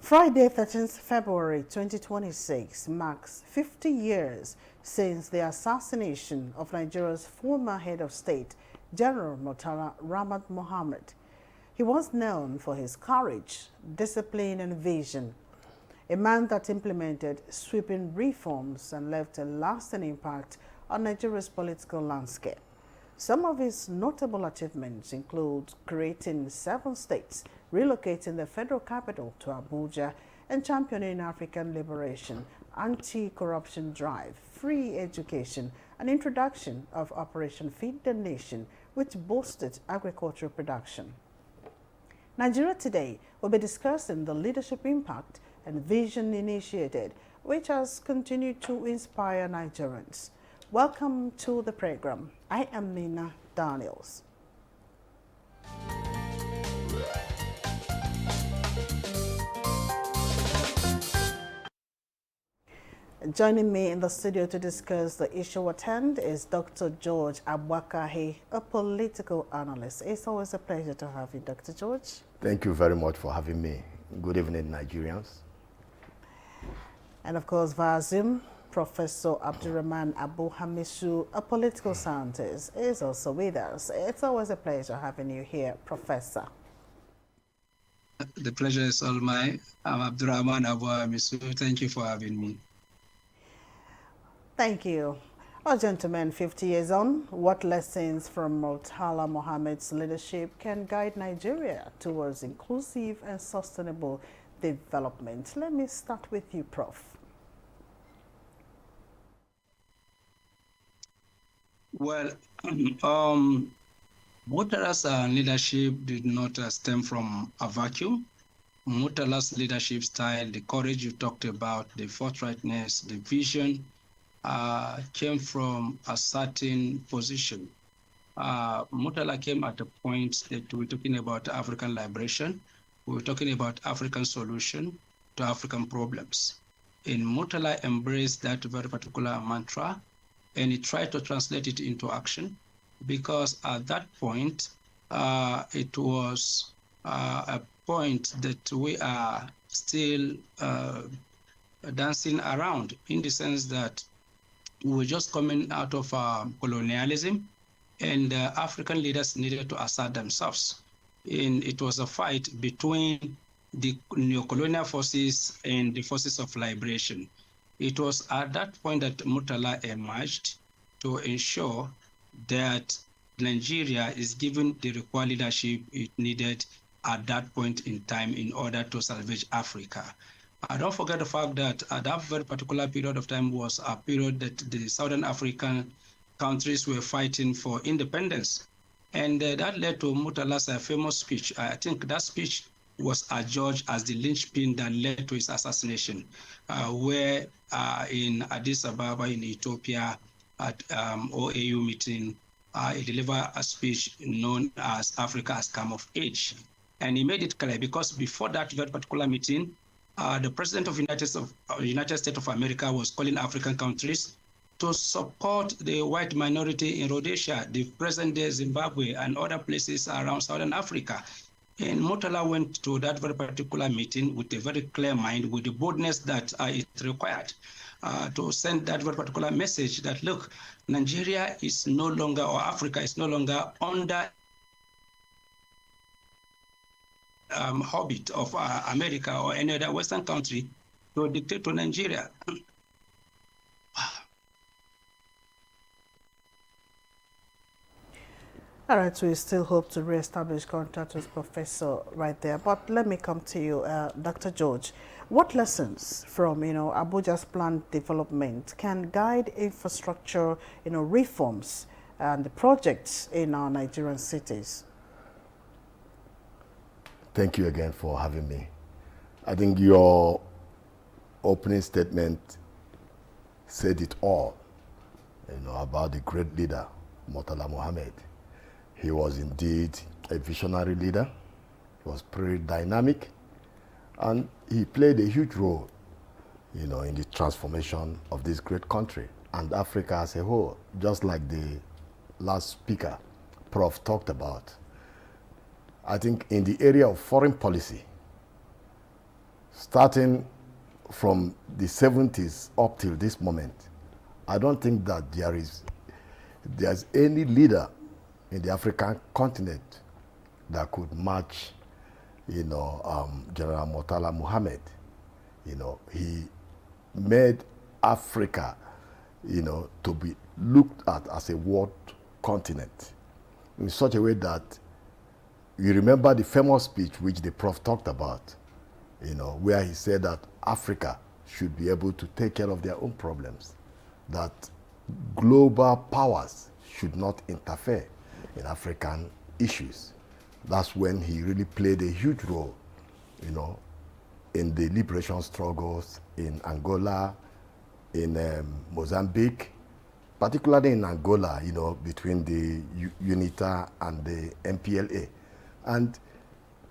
Friday, 13th February 2026 marks 50 years since the assassination of Nigeria's former head of state, General Murtala Ramat Mohammed. He was known for his courage, discipline, and vision, a man that implemented sweeping reforms and left a lasting impact on Nigeria's political landscape. Some of his notable achievements include creating 7 states, relocating the federal capital to Abuja, and championing African liberation, anti-corruption drive, free education, and introduction of Operation Feed the Nation, which boosted agricultural production. Nigeria Today will be discussing the leadership impact and vision initiated, which has continued to inspire Nigerians. Welcome to the program. I am Nina Daniels. Joining me in the studio to discuss the issue at hand is Dr. George Abwakahi, a political analyst. It's always a pleasure to have you, Dr. George. Thank you very much for having me. Good evening, Nigerians. And of course, via Zoom, Professor Abdurrahman Abu Hamisu, a political scientist, is also with us. It's always a pleasure having you here, Professor. The pleasure is all mine. I'm Abdurrahman Abu Hamisu. Thank you for having me. Thank you. Well, gentlemen, 50 years on, what lessons from Murtala Mohammed's leadership can guide Nigeria towards inclusive and sustainable development? Let me start with you, Prof. Well, Murtala's leadership did not stem from a vacuum. Murtala's leadership style, the courage you talked about, the forthrightness, the vision, came from a certain position. Murtala came at a point that we were talking about African liberation. We were talking about African solution to African problems. And Murtala embraced that very particular mantra, and he tried to translate it into action, because at that point, it was a point that we are still dancing around, in the sense that we were just coming out of colonialism, and African leaders needed to assert themselves. And it was a fight between the neo-colonial forces and the forces of liberation. It was at that point that Murtala emerged to ensure that Nigeria is given the required leadership it needed at that point in time in order to salvage Africa. Don't forget the fact that that very particular period of time was a period that the Southern African countries were fighting for independence. And that led to Murtala's famous speech. I think that speech was adjudged as the linchpin that led to his assassination, where in Addis Ababa in Ethiopia at OAU meeting, he delivered a speech known as Africa has come of age. And he made it clear, because before that very particular meeting, the president of the United States of America was calling African countries to support the white minority in Rhodesia, the present-day Zimbabwe, and other places around Southern Africa. And Murtala went to that very particular meeting with a very clear mind, with the boldness that it required to send that very particular message that, look, Nigeria is no longer, or Africa is no longer under orbit of America or any other Western country to dictate to Nigeria. All right, so we still hope to re-establish contact with Professor right there. But let me come to you, Dr. George. What lessons from, Abuja's planned development can guide infrastructure, reforms and the projects in our Nigerian cities? Thank you again for having me. I think your opening statement said it all, about the great leader, Murtala Mohammed. He was indeed a visionary leader. He was very dynamic, and he played a huge role, in the transformation of this great country and Africa as a whole, just like the last speaker, Prof, talked about. I think in the area of foreign policy, starting from the 70s up till this moment, I don't think that there's any leader in the African continent that could match, General Murtala Muhammad. He made Africa, to be looked at as a world continent in such a way that you remember the famous speech which the Prof talked about, where he said that Africa should be able to take care of their own problems, that global powers should not interfere in African issues. That's when he really played a huge role, in the liberation struggles in Angola, in Mozambique, particularly in Angola, between the UNITA and the MPLA. And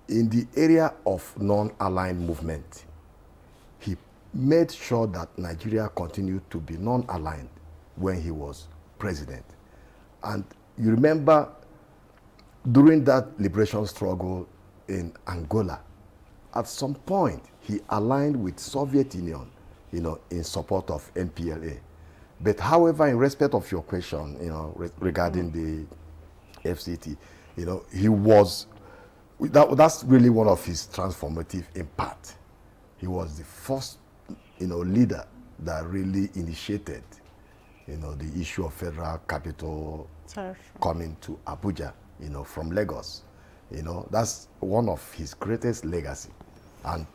in the area of non-aligned movement, he made sure that Nigeria continued to be non-aligned when he was president. And you remember during that liberation struggle in Angola, at some point he aligned with Soviet Union, in support of MPLA. But however, in respect of your question, regarding the FCT, he was, that's really one of his transformative impact. He was the first, leader that really initiated, the issue of federal capital coming to Abuja, from Lagos. That's one of his greatest legacy. And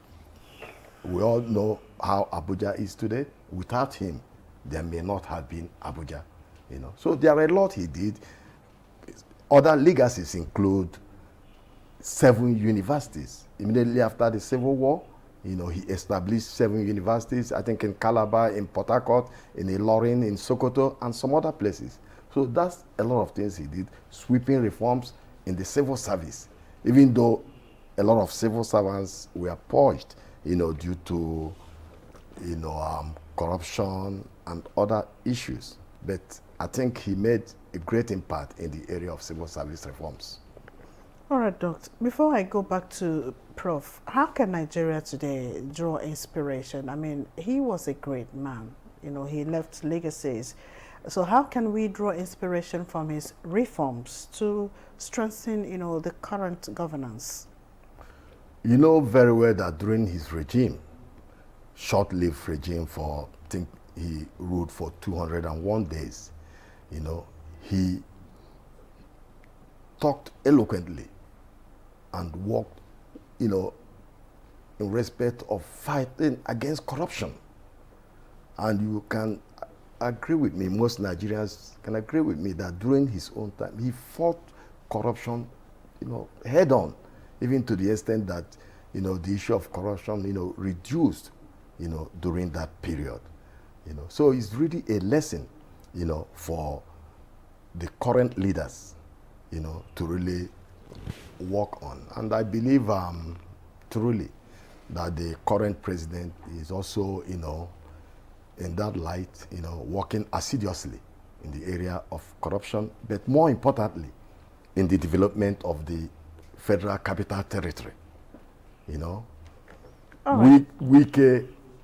we all know how Abuja is today. Without him, there may not have been Abuja. So there are a lot he did. Other legacies include 7 universities. Immediately after the Civil War, he established 7 universities, I think in Calabar, in Port Harcourt, in Ilorin, in Sokoto, and some other places. So that's a lot of things he did. Sweeping reforms in the civil service, even though a lot of civil servants were purged, due to, corruption and other issues. But I think he made a great impact in the area of civil service reforms. All right, Doctor. Before I go back to Prof, how can Nigeria today draw inspiration? I mean, he was a great man. He left legacies. So how can we draw inspiration from his reforms to strengthen, the current governance? You know very well that during his regime, short-lived regime for, I think he ruled for 201 days, he talked eloquently and worked, in respect of fighting against corruption. And you can agree with me, most Nigerians can agree with me that during his own time, he fought corruption, head on, even to the extent that, the issue of corruption, reduced, during that period. So it's really a lesson, for the current leaders, to really work on. And I believe truly that the current president is also, in that light, working assiduously in the area of corruption, but more importantly, in the development of the Federal Capital Territory. We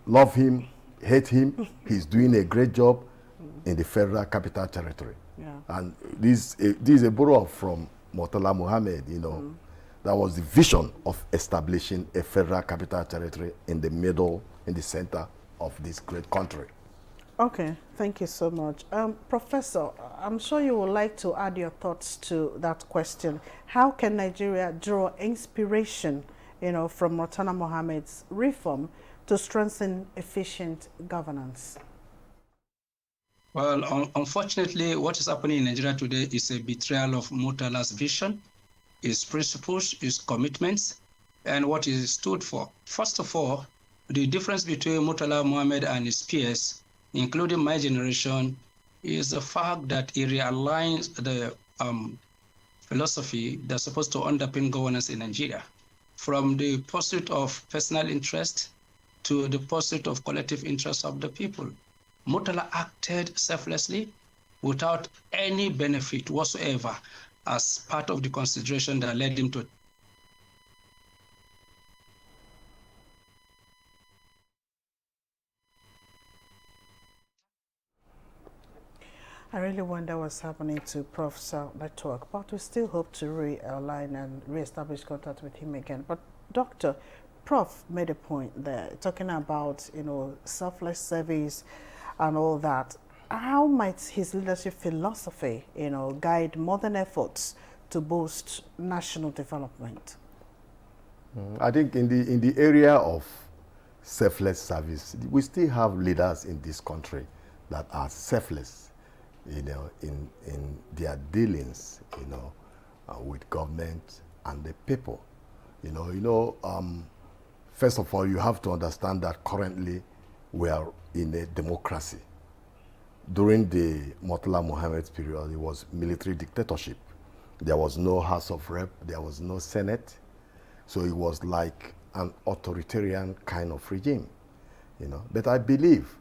love him, hate him. He's doing a great job in the Federal Capital Territory. Yeah. And this is a borrow from Murtala Muhammad, That was the vision of establishing a Federal Capital Territory in the middle, in the center of this great country. Okay, thank you so much. Professor, I'm sure you would like to add your thoughts to that question. How can Nigeria draw inspiration, from Murtala Muhammad's reform to strengthen efficient governance? Well, unfortunately, what is happening in Nigeria today is a betrayal of Murtala's vision, his principles, his commitments, and what he stood for. First of all, the difference between Murtala Muhammad and his peers, including my generation, is the fact that he realigns the philosophy that's supposed to underpin governance in Nigeria, from the pursuit of personal interest to the pursuit of collective interest of the people. Murtala acted selflessly without any benefit whatsoever as part of the consideration that led him to I really wonder what's happening to Prof's network, but we still hope to realign and re-establish contact with him again. But Doctor, Prof made a point there, talking about, selfless service and all that. How might his leadership philosophy, guide modern efforts to boost national development? I think in the area of selfless service, we still have leaders in this country that are selfless, in their dealings, with government and the people. First of all, you have to understand that currently we are in a democracy. During the Murtala Muhammad's period, it was military dictatorship. There was no House of Rep, there was no Senate. So it was like an authoritarian kind of regime, But I believe,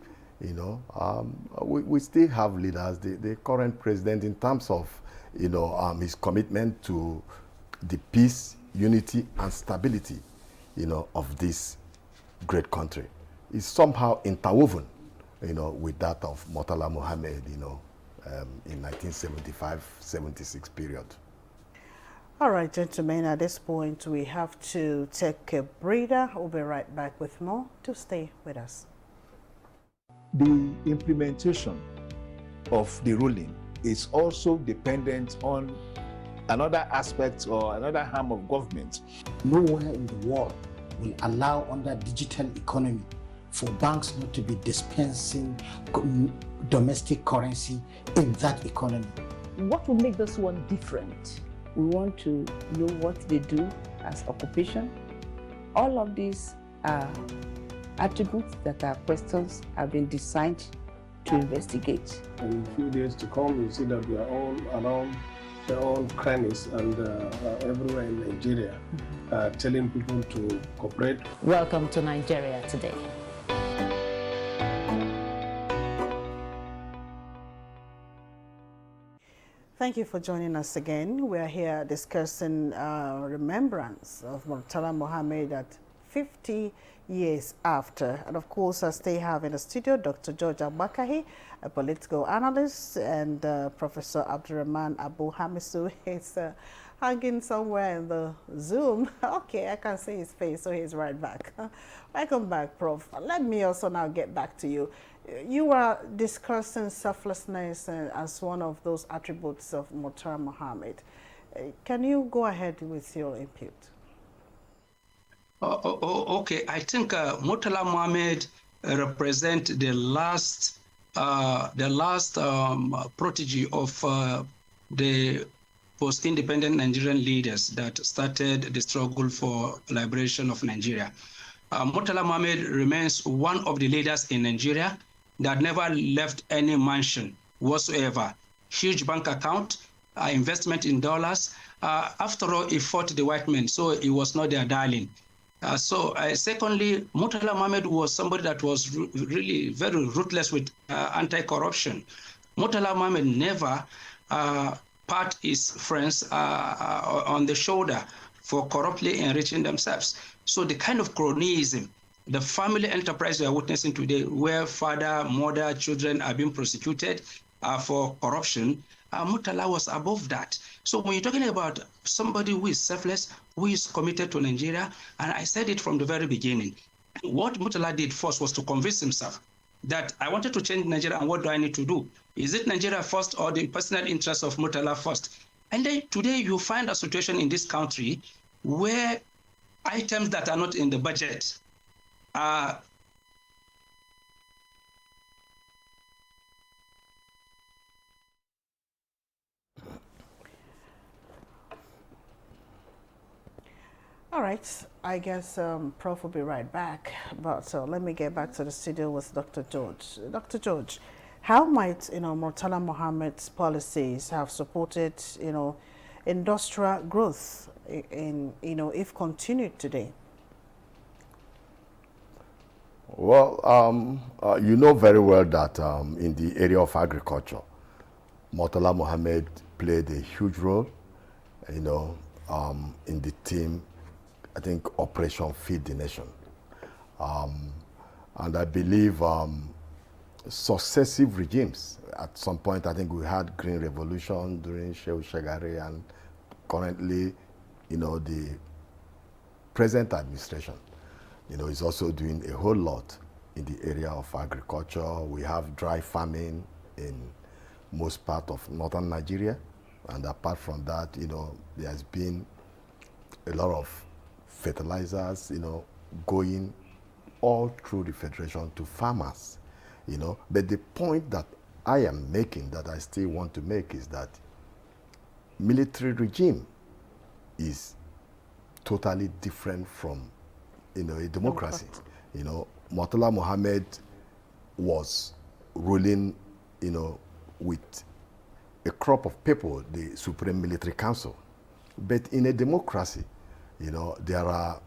we still have leaders. The current president, in terms of, his commitment to the peace, unity, and stability, of this great country, is somehow interwoven, with that of Murtala Muhammad, in 1975-76 period. All right, gentlemen, at this point, we have to take a breather. We'll be right back with more. Do stay with us. The implementation of the ruling is also dependent on another aspect or another arm of government. Nowhere in the world will allow, under digital economy, for banks not to be dispensing domestic currency in that economy. What will make this one different? We want to know what they do as occupation. All of these are attributes that our questions have been designed to investigate. In a few days to come, you see that we are all around their own crannies and everywhere in Nigeria, telling people to cooperate. Welcome to Nigeria Today. Thank you for joining us again. We are here discussing remembrance of Murtala Muhammad at 50 years after. And of course, I still have in the studio Dr. George Abakahi, a political analyst, and Professor Abdurrahman Abu Hamisu is hanging somewhere in the Zoom. Okay, I can see his face, so he's right back. Welcome back, Prof. Let me also now get back to you. You were discussing selflessness as one of those attributes of Murtala Muhammad. Can you go ahead with your input? Okay, I think Murtala Muhammad represent the last protege of the post-independent Nigerian leaders that started the struggle for liberation of Nigeria. Murtala Muhammad remains one of the leaders in Nigeria that never left any mansion whatsoever. Huge bank account, investment in dollars. After all, he fought the white men, so he was not their darling. Secondly, Murtala Muhammad was somebody that was really very ruthless with anti-corruption. Murtala Muhammad never pat his friends on the shoulder for corruptly enriching themselves. So the kind of cronyism, the family enterprise we are witnessing today, where father, mother, children are being prosecuted for corruption, Murtala was above that. So when you're talking about somebody who is selfless, who is committed to Nigeria, and I said it from the very beginning, what Murtala did first was to convince himself that I wanted to change Nigeria, and what do I need to do? Is it Nigeria first or the personal interests of Murtala first? And then today you find a situation in this country where items that are not in the budget are All right, I guess Prof will be right back, but let me get back to the studio with Dr. George. Dr. George, how might Murtala Muhammad's policies have supported industrial growth in if continued today? Well, you know very well that in the area of agriculture, Murtala Muhammad played a huge role, in the team, I think, Operation Feed the Nation. And I believe successive regimes, at some point, I think we had Green Revolution during Shehu Shagari, and currently, the present administration, is also doing a whole lot in the area of agriculture. We have dry farming in most part of northern Nigeria, and apart from that, there has been a lot of fertilizers, going all through the federation to farmers, But the point that I am making, that I still want to make, is that military regime is totally different from, a democracy. Murtala Mohammed was ruling, with a crop of people, the Supreme Military Council. But in a democracy, there are,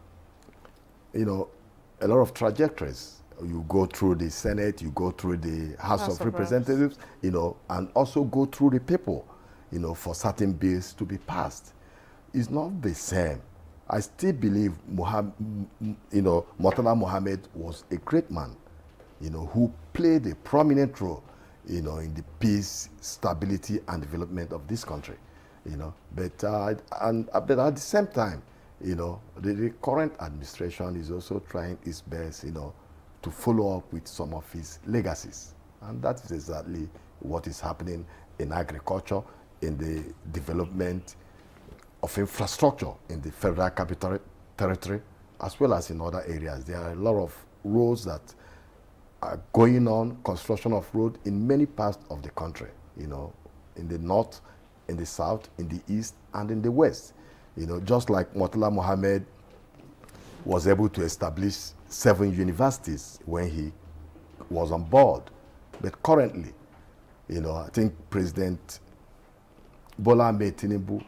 a lot of trajectories. You go through the Senate, you go through the House of Representatives, and also go through the people, for certain bills to be passed. It's not the same. I still believe Murtala Mohammed was a great man, who played a prominent role, in the peace, stability, and development of this country, But at the same time, the current administration is also trying its best, to follow up with some of his legacies. And that is exactly what is happening in agriculture, in the development of infrastructure in the Federal Capital Territory, as well as in other areas. There are a lot of roads that are going on, construction of roads in many parts of the country, in the north, in the south, in the east, and in the west. Just like Murtala Mohammed was able to establish 7 universities when he was on board. But currently, I think President Bola Ahmed Tinubu,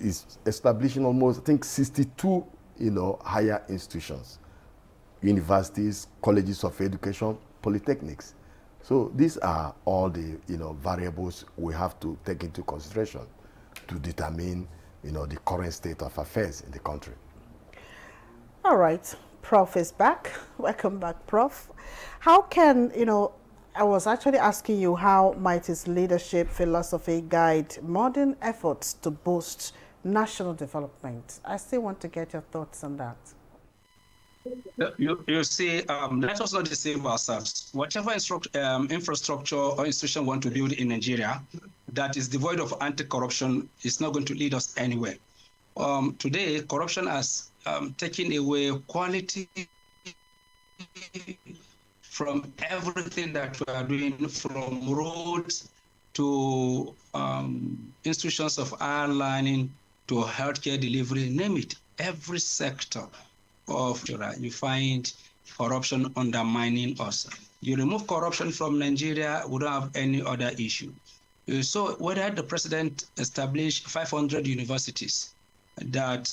is establishing almost, I think, 62, higher institutions, universities, colleges of education, polytechnics. So these are all the, variables we have to take into consideration to determine, the current state of affairs in the country. All right, Prof is back. Welcome back, Prof. How can, I was actually asking you, how might his leadership philosophy guide modern efforts to boost national development? I still want to get your thoughts on that. You see, let us not deceive ourselves. Whatever infrastructure or institution we want to build in Nigeria that is devoid of anti-corruption is not going to lead us anywhere. Today, corruption has taken away quality from everything that we are doing, from roads to institutions of higher learning to healthcare delivery, name it. Every sector of you find corruption undermining us. You remove corruption from Nigeria, we don't have any other issue. So whether the president established 500 universities that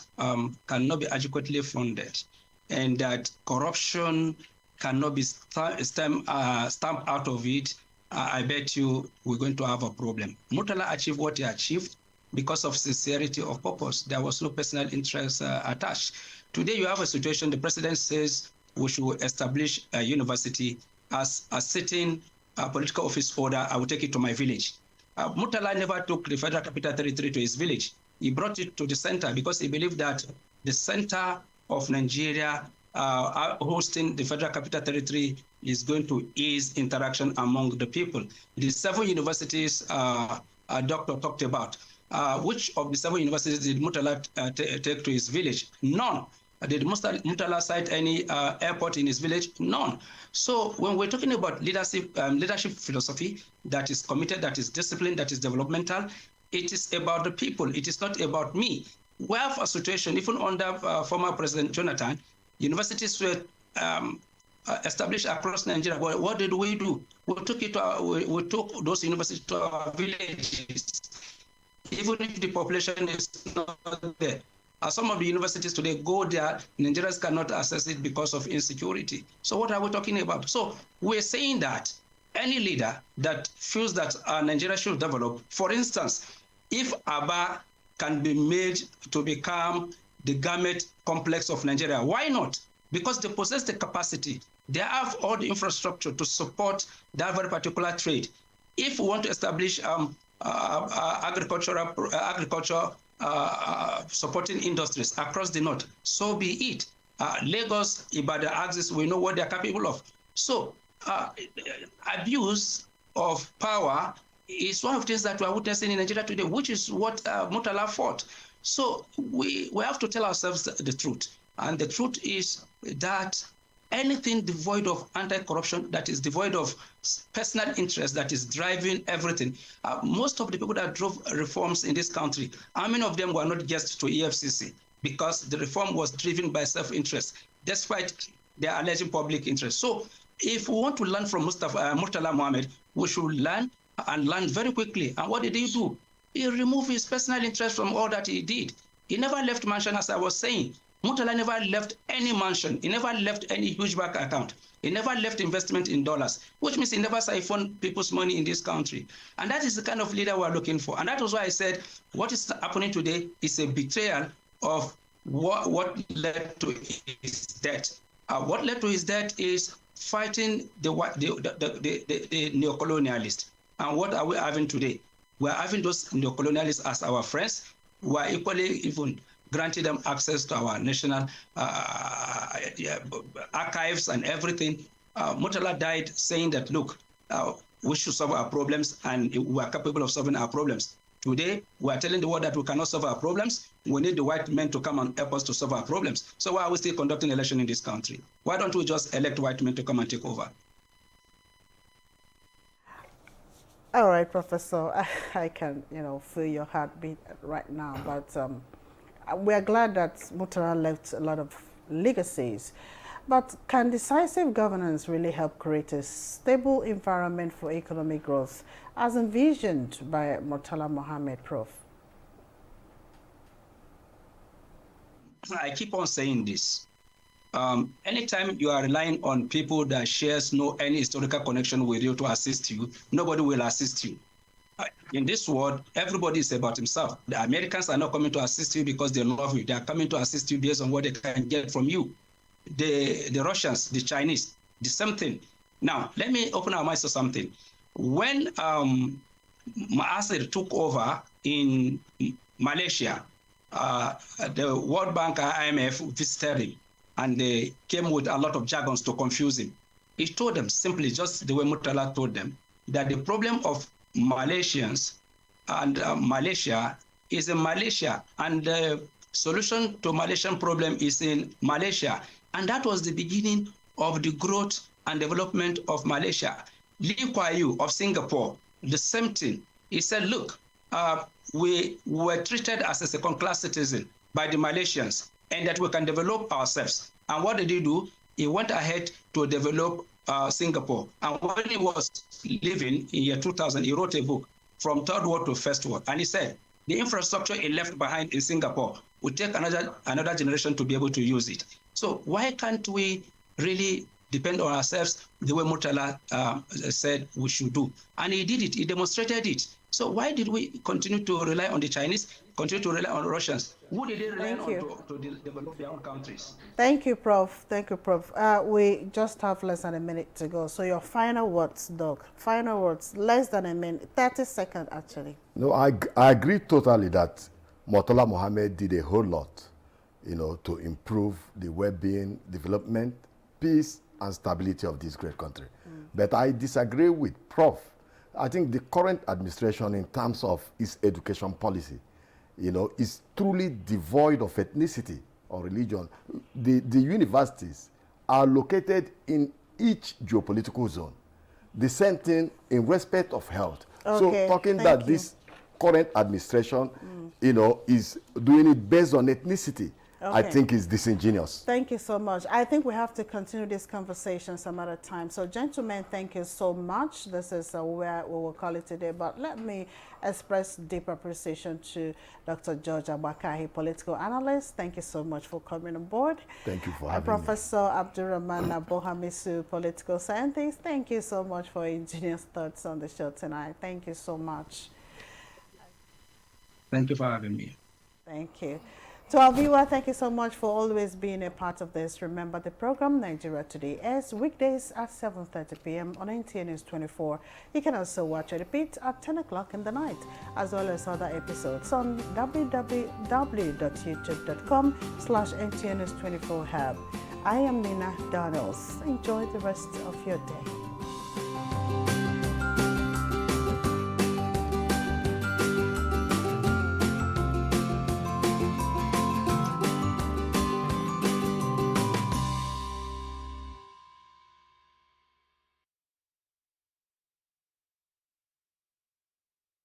cannot be adequately funded, and that corruption cannot be stamped out of it, I bet you we're going to have a problem. Murtala achieved what he achieved because of sincerity of purpose. There was no personal interest attached. Today you have a situation, the president says we should establish a university as a sitting political office holder. I will take it to my village. Murtala never took the Federal Capital Territory to his village. He brought it to the center because he believed that the center of Nigeria hosting the Federal Capital Territory is going to ease interaction among the people. The 7 universities Doctor talked about, which of the 7 universities did Murtala take to his village? None. Did Murtala cite any airport in his village? None. So when we're talking about leadership philosophy that is committed, that is disciplined, that is developmental, it is about the people. It is not about me. We have a situation, even under former President Jonathan, universities were established across Nigeria. Well, what did we do? We took those universities to our villages, even if the population is not there. Some of the universities today go there, Nigerians cannot access it because of insecurity. So what are we talking about? So we're saying that any leader that feels that Nigeria should develop, for instance, if Aba can be made to become the garment complex of Nigeria, why not? because they possess the capacity. They have all the infrastructure to support that very particular trade. If we want to establish agriculture supporting industries across the north, so be it. Lagos, Ibadan axis, we know what they're capable of. So abuse of power is one of the things that we are witnessing in Nigeria today, which is what Murtala fought. So we have to tell ourselves the truth. And the truth is that anything devoid of anti-corruption, that is devoid of personal interest, that is driving everything. Most of the people that drove reforms in this country, how many of them were not just to EFCC? Because the reform was driven by self-interest, despite their alleged public interest. So if we want to learn from Murtala Mohammed, we should learn and learn very quickly. And what did he do? He removed his personal interest from all that he did. He never left mansion, as I was saying. Murtala never left any mansion. He never left any huge bank account. He never left investment in dollars, which means he never siphoned people's money in this country. And that is the kind of leader we're looking for. And that was why I said what is happening today is a betrayal of what led to his death. What led to his death is fighting the neocolonialists. And what are we having today? We're having those neocolonialists as our friends. We're equally even granting them access to our national archives and everything. Murtala died saying that, look, we should solve our problems, and we are capable of solving our problems. Today, we are telling the world that we cannot solve our problems. We need the white men to come and help us to solve our problems. So why are we still conducting election in this country? Why don't we just elect white men to come and take over? All right, Professor, I can, feel your heartbeat right now, but we are glad that Murtala left a lot of legacies. But can decisive governance really help create a stable environment for economic growth as envisioned by Murtala Mohammed, Prof? I keep on saying this. Anytime you are relying on people that shares any historical connection with you to assist you, nobody will assist you. In this world, everybody is about himself. The Americans are not coming to assist you because they love you. They are coming to assist you based on what they can get from you. The Russians, the Chinese, the same thing. Now, let me open our minds to something. When Mahathir took over in Malaysia, the World Bank, IMF visited him, and they came with a lot of jargons to confuse him. He told them simply, just the way Murtala told them, that the problem of Malaysians and Malaysia is in Malaysia, and the solution to Malaysian problem is in Malaysia. And that was the beginning of the growth and development of Malaysia. Lee Kuan Yew of Singapore, the same thing. He said, look, we were treated as a second-class citizen by the Malaysians, and that we can develop ourselves. And what did he do? He went ahead to develop Singapore. And when he was living in year 2000, he wrote a book, From Third World to First World. And he said, the infrastructure he left behind in Singapore would take another generation to be able to use it. So why can't we really depend on ourselves the way Murtala said we should do? And he did it. He demonstrated it. So why did we continue to rely on the Chinese, continue to rely on Russians? Who did they rely on to develop their own countries? Thank you, Prof. Thank you, Prof. We just have less than a minute to go. So your final words, Doc. Final words, less than a minute, 30 seconds actually. No, I agree totally that Murtala Mohammed did a whole lot, to improve the well-being, development, peace, and stability of this great country. But I disagree with Prof. I think the current administration, in terms of its education policy, is truly devoid of ethnicity or religion. The universities are located in each geopolitical zone. The same thing in respect of health. Okay, so talking that this current administration, is doing it based on ethnicity, I think is disingenuous. Thank you so much. I think we have to continue this conversation some other time. So gentlemen, thank you so much. This is where we will call it today. But let me express deep appreciation to Dr. George Abakahi, political analyst. Thank you so much for coming on board. Thank you for having Professor Abdurrahman Abohamisu, political scientist. Thank you so much for ingenious thoughts on the show tonight. Thank you so much. Thank you for having me. Thank you. To our viewer, thank you so much for always being a part of this. Remember, the program Nigeria Today airs weekdays at 7:30 p.m. on NTA News 24. You can also watch a repeat at 10 o'clock in the night, as well as other episodes on www.youtube.com/NTA News 24 Hub. I am Nina Daniels. Enjoy the rest of your day.